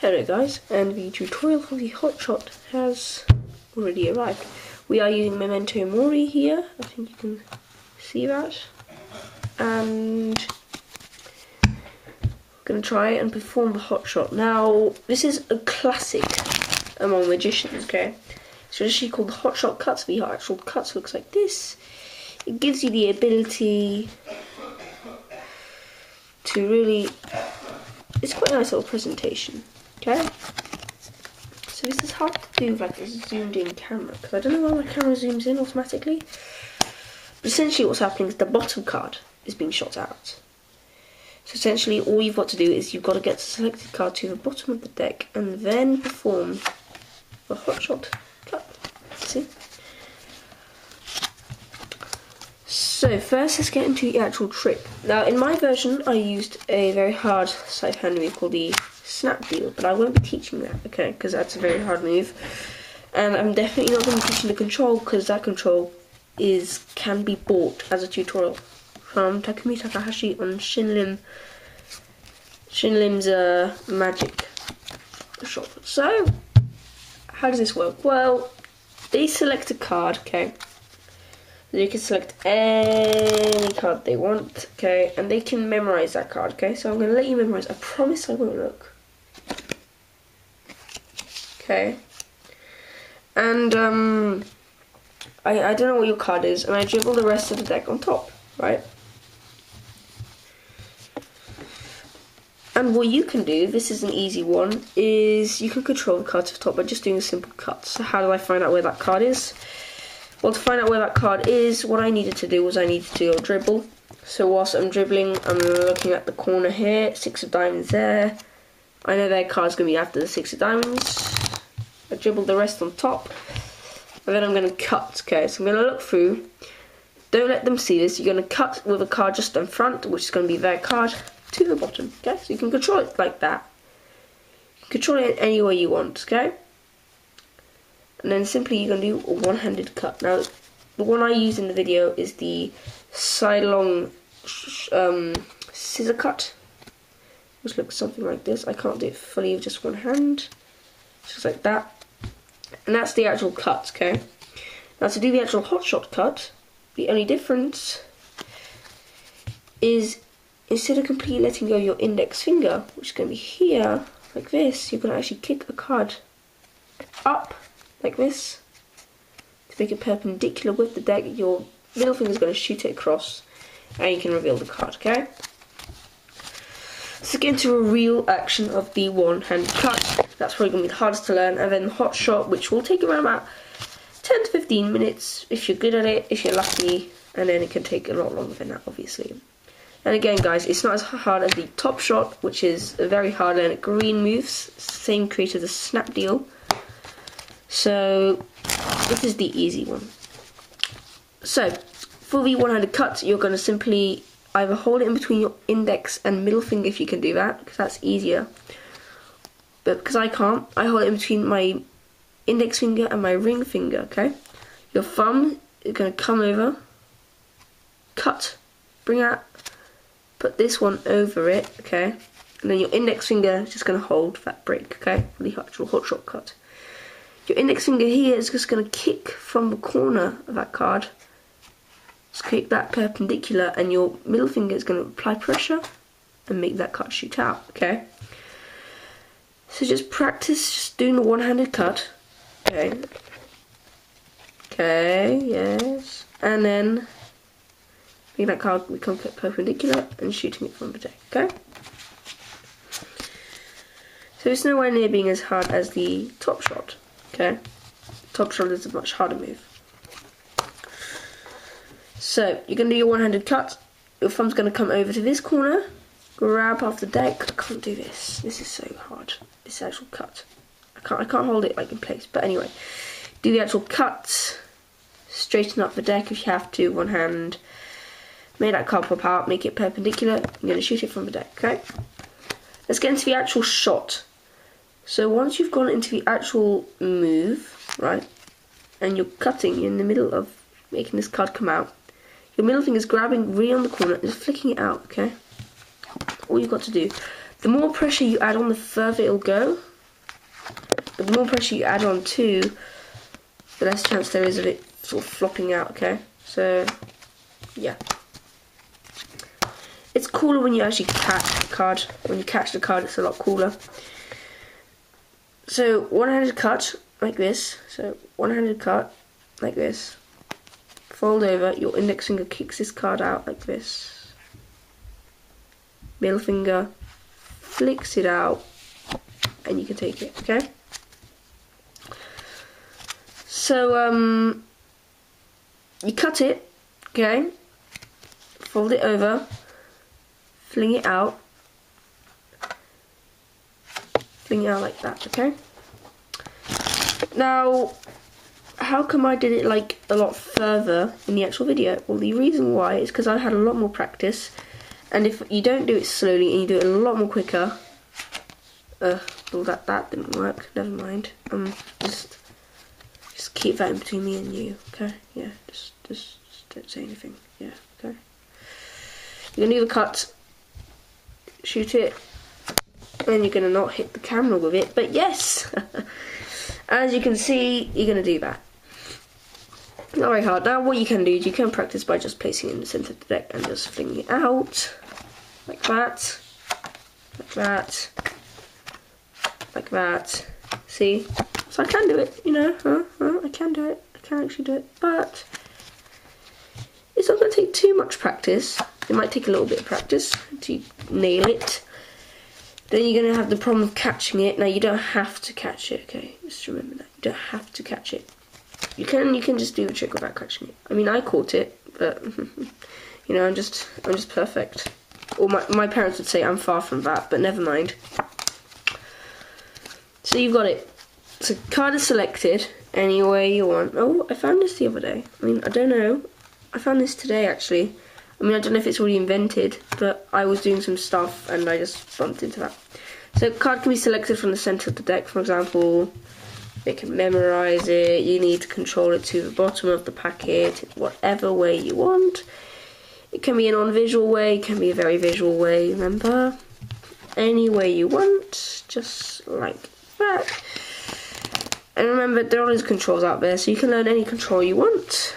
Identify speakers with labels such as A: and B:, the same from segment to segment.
A: Hello guys, and the tutorial for the Hotshot has already arrived. We are using Memento Mori here, I think you can see that. And I'm going to try and perform the Hotshot. Now, this is a classic among magicians, okay? It's actually called the Hotshot cuts. The actual cuts looks like this. It gives you the ability to really, it's quite a nice little presentation. Okay, so this is hard to do with like a zoomed in camera because I don't know why my camera zooms in automatically. But essentially what's happening is the bottom card is being shot out. So essentially all you've got to do is you've got to get the selected card to the bottom of the deck and then perform the Hotshot cut. See? So first let's get into the actual trick. Now in my version I used a very hard sleight of hand move called the snap deal, but I won't be teaching that, okay, because that's a very hard move. And I'm definitely not going to be teaching the control, because that control can be bought as a tutorial from Takumi Takahashi on Shinlim's magic shop. So how does this work? Well, they select a card, okay, they can select any card they want, okay, and they can memorize that card, okay. So I'm going to let you memorize. I promise I won't look. Okay, and I don't know what your card is, and I dribble the rest of the deck on top, right? And what you can do, this is an easy one, is you can control the card to the top by just doing a simple cut. So how do I find out where that card is? Well, to find out where that card is, what I needed to do was I needed to go dribble. So whilst I'm dribbling, I'm looking at the corner here, 6 of diamonds there. I know their card's going to be after the 6 of diamonds. I dribble the rest on top, and then I'm going to cut, okay, so I'm going to look through, don't let them see this, you're going to cut with a card just in front, which is going to be their card, to the bottom, okay, so you can control it like that, control it any way you want, okay, and then simply you're going to do a one-handed cut. Now, the one I use in the video is the sidelong scissor cut, which looks something like this. I can't do it fully with just one hand, just like that. And that's the actual cut, okay? Now to do the actual Hotshot cut, the only difference is instead of completely letting go of your index finger, which is going to be here, like this, you're going to actually kick a card up, like this, to make it perpendicular with the deck. Your middle finger is going to shoot it across, and you can reveal the card, okay? Let's get into a real action of the one-handed cut. That's probably going to be the hardest to learn. And then the Hotshot, which will take around about 10 to 15 minutes if you're good at it, if you're lucky. And then it can take a lot longer than that, obviously. And again, guys, it's not as hard as the Top Shot, which is a very hard and green moves. Same creator, the snap deal. So this is the easy one. So for the one-handed cut, you're going to simply either hold it in between your index and middle finger if you can do that, because that's easier. But because I can't, I hold it in between my index finger and my ring finger, okay? Your thumb is going to come over, cut, bring out, put this one over it, okay? And then your index finger is just going to hold that break, okay? For the actual Hotshot cut. Your index finger here is just going to kick from the corner of that card. Just kick that perpendicular, and your middle finger is going to apply pressure and make that card shoot out, okay? So just practice just doing the one-handed cut, okay? Okay, yes. And then make that card become perpendicular and shooting it from the deck, okay? So it's nowhere near being as hard as the Top Shot, okay? Top Shot is a much harder move. So you're going to do your one-handed cut. Your thumb's going to come over to this corner, grab off the deck. I can't do this. This is so hard. This actual cut. I can't hold it like in place. But anyway, do the actual cut. Straighten up the deck if you have to. One hand. Make that card pop out. Make it perpendicular. I'm going to shoot it from the deck. Okay. Let's get into the actual shot. So once you've gone into the actual move, right, and you're cutting in the middle of making this card come out, your middle finger is grabbing really on the corner and just flicking it out, okay? All you've got to do, the more pressure you add on, the further it'll go, But the more pressure you add on too, the less chance there is of it sort of flopping out, okay? So, yeah. It's cooler when you actually catch the card. When you catch the card, it's a lot cooler. So, one-handed cut, like this. So, one-handed cut, like this. Fold over, your index finger kicks this card out like this. Middle finger flicks it out, and you can take it, okay? So, you cut it, okay? Fold it over, fling it out like that, okay? Now, how come I did it like a lot further in the actual video? Well, the reason why is because I had a lot more practice, and if you don't do it slowly and you do it a lot more quicker, well, that didn't work. Never mind. Just keep that in between me and you, okay? Yeah, just don't say anything. Yeah, okay. You're gonna do the cut, shoot it, and you're gonna not hit the camera with it. But yes, as you can see, you're gonna do that. Not very hard. Now what you can do is you can practice by just placing it in the centre of the deck and just flinging it out. Like that. Like that. Like that. See? So I can do it, you know. I can do it. I can actually do it. But it's not going to take too much practice. It might take a little bit of practice to nail it. Then you're going to have the problem of catching it. Now you don't have to catch it, okay? Just remember that. You don't have to catch it. You can just do the trick without catching it. I mean, I caught it, but you know, I'm just perfect. Or my parents would say I'm far from that, but never mind. So you've got it. So card is selected any way you want. Oh, I found this the other day. I mean, I don't know. I found this today actually. I mean, I don't know if it's already invented, but I was doing some stuff and I just bumped into that. So card can be selected from the center of the deck, for example. You can memorize it, you need to control it to the bottom of the packet, whatever way you want. It can be a non-visual way, it can be a very visual way, remember? Any way you want, just like that. And remember, there are those controls out there, so you can learn any control you want.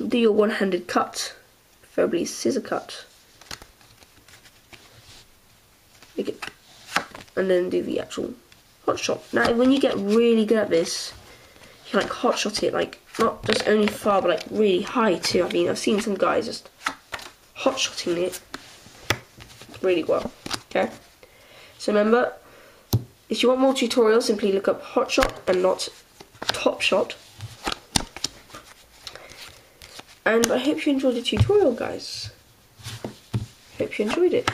A: Do your one-handed cut, preferably scissor cut. And then do the actual Hotshot. Now, when you get really good at this, you can like hotshot it, like not just only far, but like really high too. I mean, I've seen some guys just hotshotting it really well. Okay. So remember, if you want more tutorials, simply look up Hotshot and not Top Shot. And I hope you enjoyed the tutorial, guys. Hope you enjoyed it.